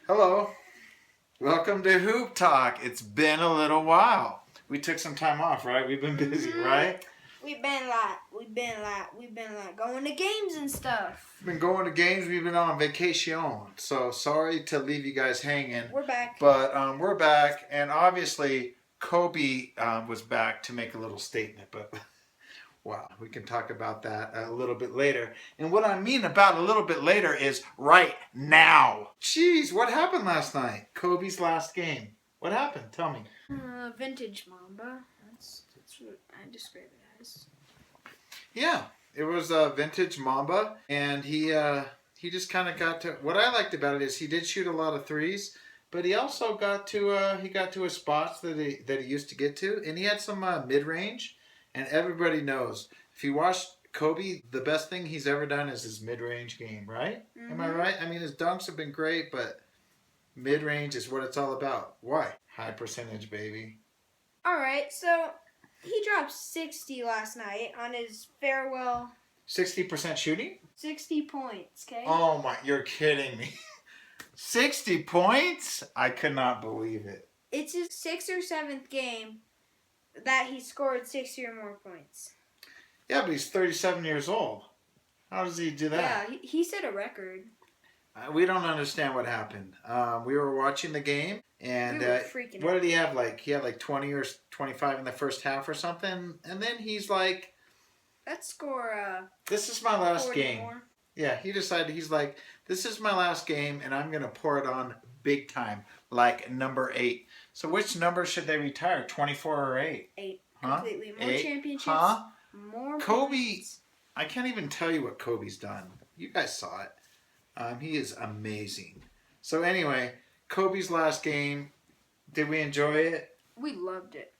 Hello. Welcome to Hoop Talk. It's been a little while. We took some time off, right? We've been busy, right? We've been going to games and stuff. We've been going to games. We've been on vacation. So sorry to leave you guys hanging. We're back. But we're back. And obviously, Kobe was back to make a little statement. But wow, we can talk about that a little bit later. And what I mean about a little bit later is right now. Jeez, what happened last night? Kobe's last game. What happened? Tell me. Vintage Mamba. That's what I describe it as. Yeah, it was vintage Mamba, and he just kind of got to. What I liked about it is he did shoot a lot of threes, but he also got to his spots that he used to get to, and he had some mid range. And everybody knows if you watch Kobe, the best thing he's ever done is his mid range game, right? Mm-hmm. Am I right? I mean, his dunks have been great, but mid range is what it's all about. Why? High percentage, baby. All right, so he dropped 60 last night on his farewell. 60% shooting? 60 points, okay? Oh my, you're kidding me. 60 points? I could not believe it. It's his 6th or 7th game that he scored 60 or more points. Yeah, but he's 37 years old. How does he do that? Yeah, he set a record. We don't understand what happened. We were watching the game, and we were freaking what out. did he have? Like he had like 20 or 25 in the first half or something, and then he's like, "Let's score." This is my last 40 game. More. Yeah, he decided he's like, this is my last game, and I'm gonna pour it on big time, like number 8. So which number should they retire? 24 or 8? 8. Huh? Completely. More 8? championships. Huh? More Kobe. points. I can't even tell you what Kobe's done. You guys saw it. He is amazing. So anyway, Kobe's last game. Did we enjoy it? We loved it.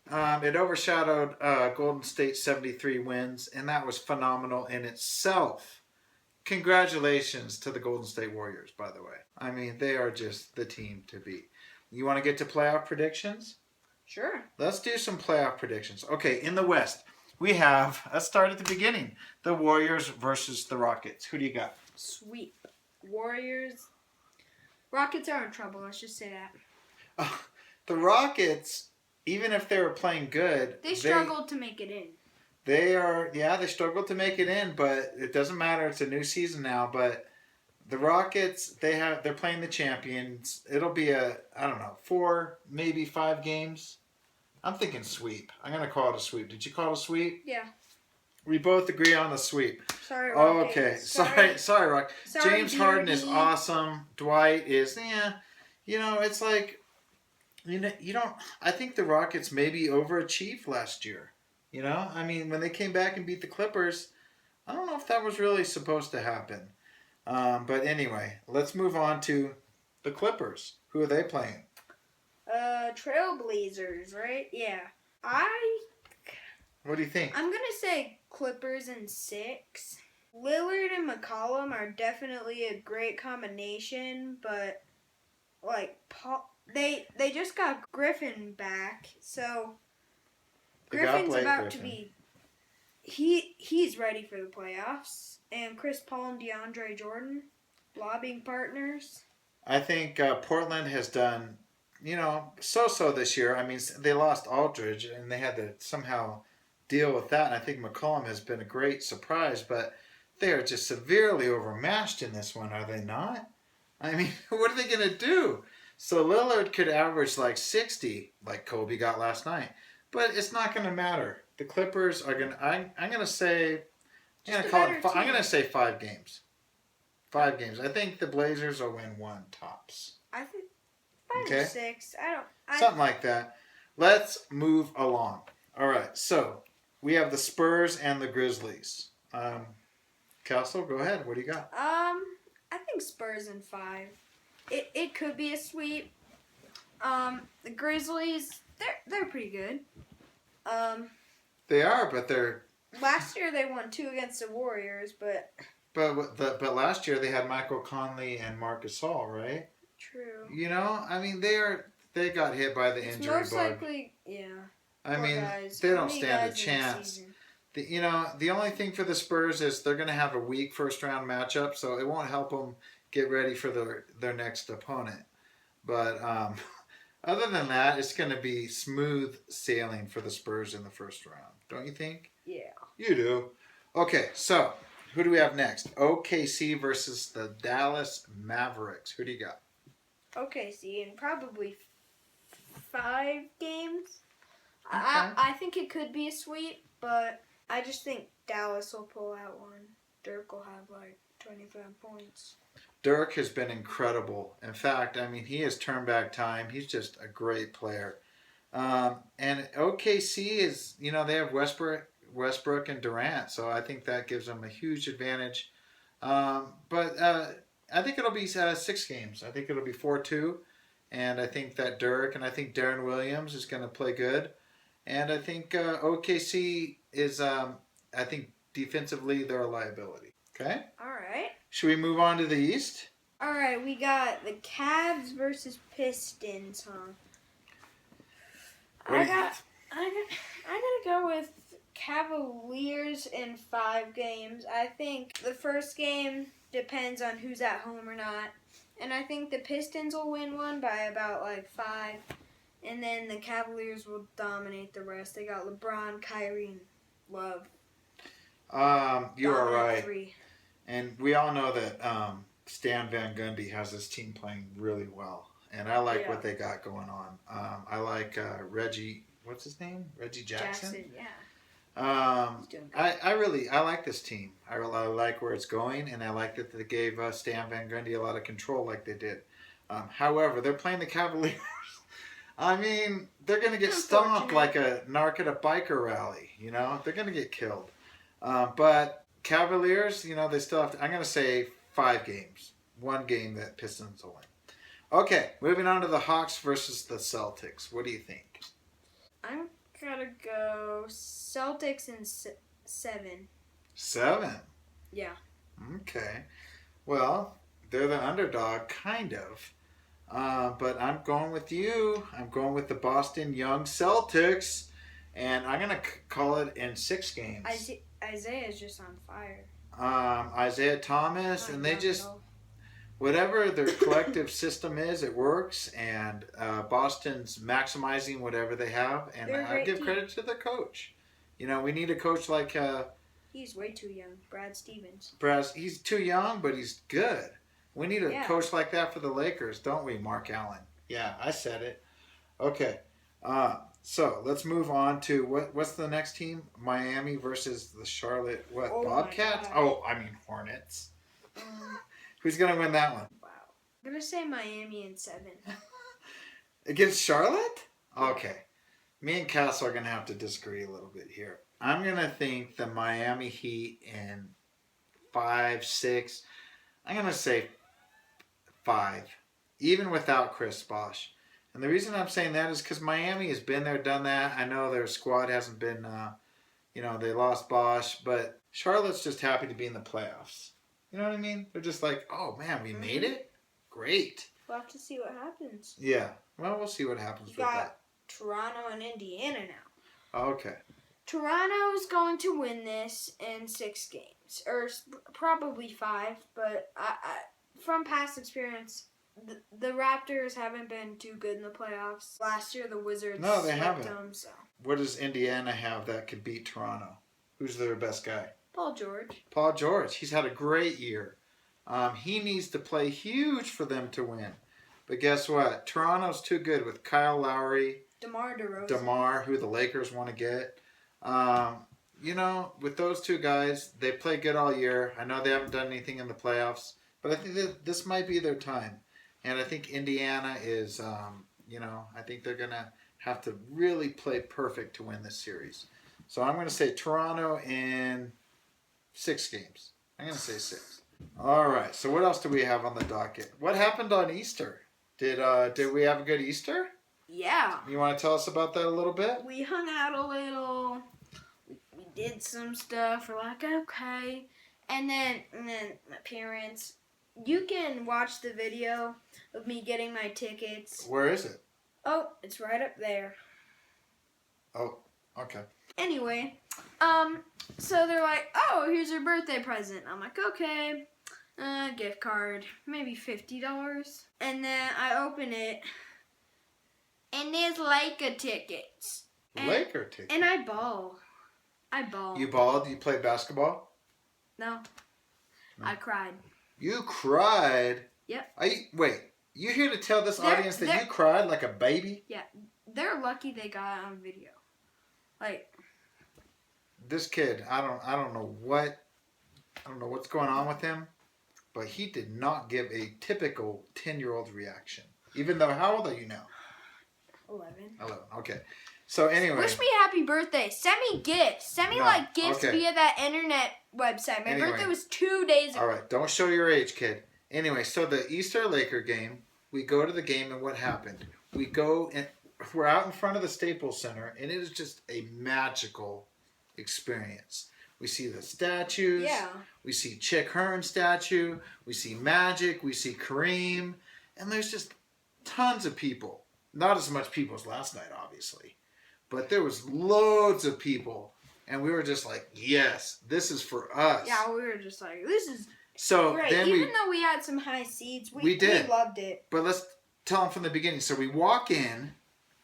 It overshadowed Golden State's 73 wins, and that was phenomenal in itself. Congratulations to the Golden State Warriors, by the way. I mean, they are just the team to beat. You want to get to playoff predictions? Sure. Let's do some playoff predictions. Okay, in the West, we have, let's start at the beginning, the Warriors versus the Rockets. Who do you got? Sweep. Warriors. Rockets are in trouble, let's just say that. The Rockets, even if they were playing good, they struggled to make it in. They struggled to make it in, but it doesn't matter. It's a new season now, but the Rockets, they're playing the champions. It'll be 4, maybe 5 games. I'm thinking sweep. I'm going to call it a sweep. Did you call it a sweep? Yeah. We both agree on the sweep. Sorry, Rock. Okay. Sorry, Rock. Sorry, James Harden is awesome. Dwight is, it's like, you don't, I think the Rockets maybe overachieved last year. I mean, when they came back and beat the Clippers, I don't know if that was really supposed to happen. But anyway, let's move on to the Clippers. Who are they playing? Trailblazers, right? Yeah. What do you think? I'm going to say Clippers in 6. Lillard and McCollum are definitely a great combination, but they just got Griffin back, so Griffin's about to be he's ready for the playoffs, and Chris Paul and DeAndre Jordan, lobbying partners. I think Portland has done, so-so this year. I mean, they lost Aldridge, and they had to somehow deal with that. And I think McCollum has been a great surprise, but they are just severely overmatched in this one, are they not? I mean, what are they going to do? So Lillard could average like 60, like Kobe got last night, but it's not going to matter. The Clippers are going to. I'm going to say. I'm going to say 5 games. 5 games. I think the Blazers will win 1 tops. I think 5 or 6. Something like that. Let's move along. All right. So we have the Spurs and the Grizzlies. Castle, go ahead. What do you got? I think Spurs in 5. It could be a sweep. The Grizzlies, they're pretty good. They are, but they're. Last year they won 2 against the Warriors, but last year they had Michael Conley and Marc Gasol, right? True. I mean they got hit by the injury bug. Most likely, yeah. I mean, they don't stand a chance. The only thing for the Spurs is they're going to have a weak first round matchup, so it won't help them get ready for their next opponent. But other than that, it's going to be smooth sailing for the Spurs in the first round. Don't you think? Yeah. You do. Okay, so who do we have next? OKC versus the Dallas Mavericks. Who do you got? OKC in probably 5 games. Okay. I think it could be a sweep, but I just think Dallas will pull out one. Dirk will have like 25 points. Dirk has been incredible. In fact, I mean, he has turned back time. He's just a great player. And OKC is, they have Westbrook and Durant, so I think that gives them a huge advantage. But I think it'll be 6 games. I think it'll be 4-2. And I think that Dirk and I think Darren Williams is going to play good. And I think OKC is, I think defensively, they're a liability. Okay? All right. Should we move on to the East? All right, we got the Cavs versus Pistons, huh? I'm gonna go with Cavaliers in 5 games. I think the first game depends on who's at home or not. And I think the Pistons will win one by about like 5. And then the Cavaliers will dominate the rest. They got LeBron, Kyrie, and Love. You are right. 3. And we all know that Stan Van Gundy has his team playing really well. And I like what they got going on. I like Reggie, what's his name? Reggie Jackson? Yeah. I like this team. I like where it's going, and I like that they gave Stan Van Gundy a lot of control like they did. However, they're playing the Cavaliers. I mean, they're going to get stomped like a narc at a biker rally. They're going to get killed. But Cavaliers, they still have to, I'm going to say 5 games. 1 game that Pistons will win. Okay, moving on to the Hawks versus the Celtics. What do you think? I'm going to go Celtics in 7. 7? Yeah. Okay. Well, they're the underdog, kind of. But I'm going with you. I'm going with the Boston Young Celtics. And I'm going to call it in 6 games. Isaiah's just on fire. Isaiah Thomas, and they just... Whatever their collective system is, it works, and Boston's maximizing whatever they have, and I give credit to the coach. We need a coach like... he's way too young, Brad Stevens. He's too young, but he's good. We need a coach like that for the Lakers, don't we, Mark Allen? Yeah, I said it. Okay, so let's move on to what's the next team? Miami versus the Charlotte Bobcats? Oh, I mean Hornets. Who's going to win that one? Wow. I'm going to say Miami in 7. Against Charlotte? Okay. Me and Castle are going to have to disagree a little bit here. I'm going to think the Miami Heat in 5, 6. I'm going to say 5. Even without Chris Bosh. And the reason I'm saying that is because Miami has been there, done that. I know their squad hasn't been, they lost Bosh. But Charlotte's just happy to be in the playoffs. You know what I mean? They're just like, oh, man, we made it? Great. We'll have to see what happens. Yeah. Well, we'll see what happens with that. Toronto and Indiana now. Okay. Toronto's going to win this in 6 games. Or probably 5. But from past experience, the Raptors haven't been too good in the playoffs. Last year, the Wizards haven't. them. So. What does Indiana have that could beat Toronto? Who's their best guy? Paul George. He's had a great year. He needs to play huge for them to win. But guess what? Toronto's too good with Kyle Lowry. DeMar DeRozan. Who the Lakers want to get. With those 2 guys, they play good all year. I know they haven't done anything in the playoffs. But I think that this might be their time. And I think Indiana is, I think they're going to have to really play perfect to win this series. So I'm going to say Toronto in 6 games. I'm going to say 6. All right. So what else do we have on the docket? What happened on Easter? Did we have a good Easter? Yeah. You want to tell us about that a little bit? We hung out a little. We did some stuff. We're like, okay. And then my parents. You can watch the video of me getting my tickets. Where is it? Oh, it's right up there. Oh, okay. Anyway, so they're like, oh, here's your birthday present. I'm like, okay. Gift card, maybe $50. And then I open it, and there's Laker tickets. Laker tickets? And I ball. You balled? You played basketball? No. I cried. You cried? Yep. Wait, you here to tell this audience that you cried like a baby? Yeah. They're lucky they got it on video. Like, this kid, I don't know what's going on with him, but he did not give a typical 10-year-old reaction. Even though, how old are you now? 11. Okay. So anyway. Wish me happy birthday. Send me gifts. Send me gifts via that internet website. My birthday was 2 days ago. All right. Don't show your age, kid. Anyway, so the Easter Laker game, we go to the game, and what happened? We go and we're out in front of the Staples Center, and it is just a magical experience. We see the statues. Yeah. We see Chick Hearn statue. We see Magic. We see Kareem. And there's just tons of people. Not as much people as last night, obviously. But there was loads of people. And we were just like, yes, this is for us. Yeah, we were just like, this is great. Then Even though we had some high seats, we loved it. But let's tell them from the beginning. So we walk in,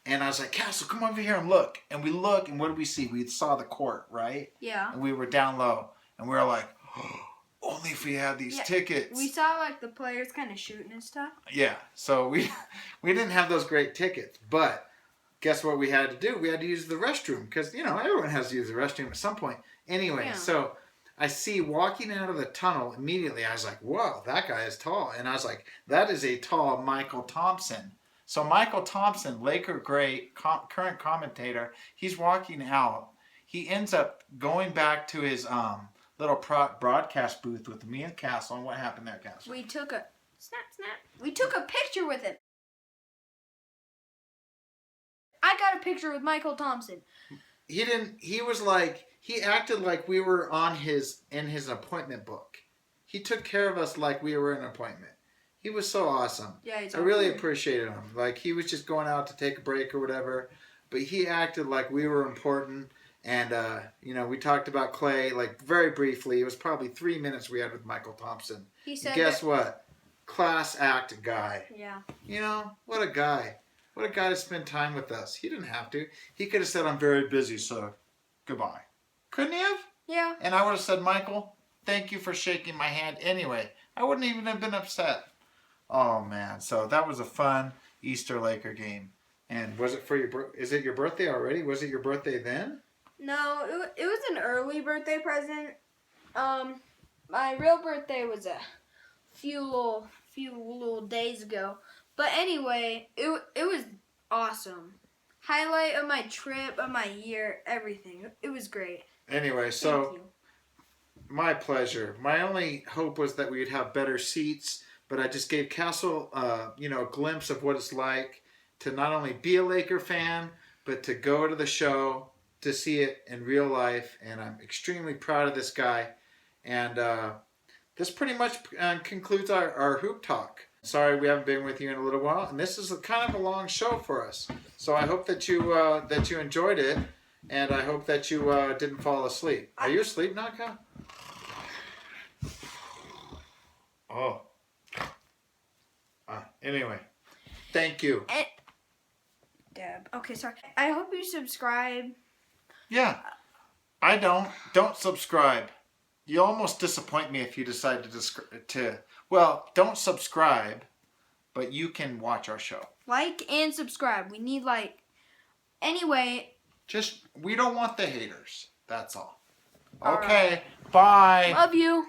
and I was like, Castle, come over here and look. And we look, and what did we see? We saw the court, right? Yeah. And we were down low. And we were like, oh, only if we had these tickets. We saw the players kind of shooting and stuff. Yeah. So we didn't have those great tickets. But guess what we had to do? We had to use the restroom. Because, everyone has to use the restroom at some point. Anyway, so I see walking out of the tunnel immediately. I was like, whoa, that guy is tall. And I was like, that is a tall Michael Thompson. So Michael Thompson, Laker great, current commentator, he's walking out. He ends up going back to his little broadcast booth with me and Castle. And what happened there, Castle? We took a We took a picture with him. I got a picture with Michael Thompson. He acted like we were in his appointment book. He took care of us like we were in an appointment. He was so awesome. Yeah, I really appreciated him. Like, he was just going out to take a break or whatever, but he acted like we were important. And, we talked about Clay, very briefly. It was probably 3 minutes we had with Michael Thompson. He said, guess what? Class act guy. Yeah. What a guy. What a guy to spend time with us. He didn't have to. He could have said, I'm very busy, so goodbye. Couldn't he have? Yeah. And I would have said, Michael, thank you for shaking my hand anyway. I wouldn't even have been upset. Oh, man. So that was a fun Easter Laker game. And was it for is it your birthday already? Was it your birthday then? No, it was an early birthday present. My real birthday was a few little days ago. But anyway, it was awesome. Highlight of my trip, of my year, everything. It was great. Anyway, so my pleasure. My only hope was that we'd have better seats, but I just gave Castle, a glimpse of what it's like to not only be a Laker fan, but to go to the show, to see it in real life. And I'm extremely proud of this guy. And this pretty much concludes our Hoop Talk. Sorry we haven't been with you in a little while, and this is kind of a long show for us. So I hope that you enjoyed it, and I hope that you didn't fall asleep. Are you asleep now, Kyle? Oh. Anyway, thank you. Deb. Okay, sorry. I hope you subscribe. Yeah. I don't. Don't subscribe. You almost disappoint me if you decide well, don't subscribe, but you can watch our show. Like and subscribe. We need anyway. We don't want the haters. That's all. Okay. Bye. Love you.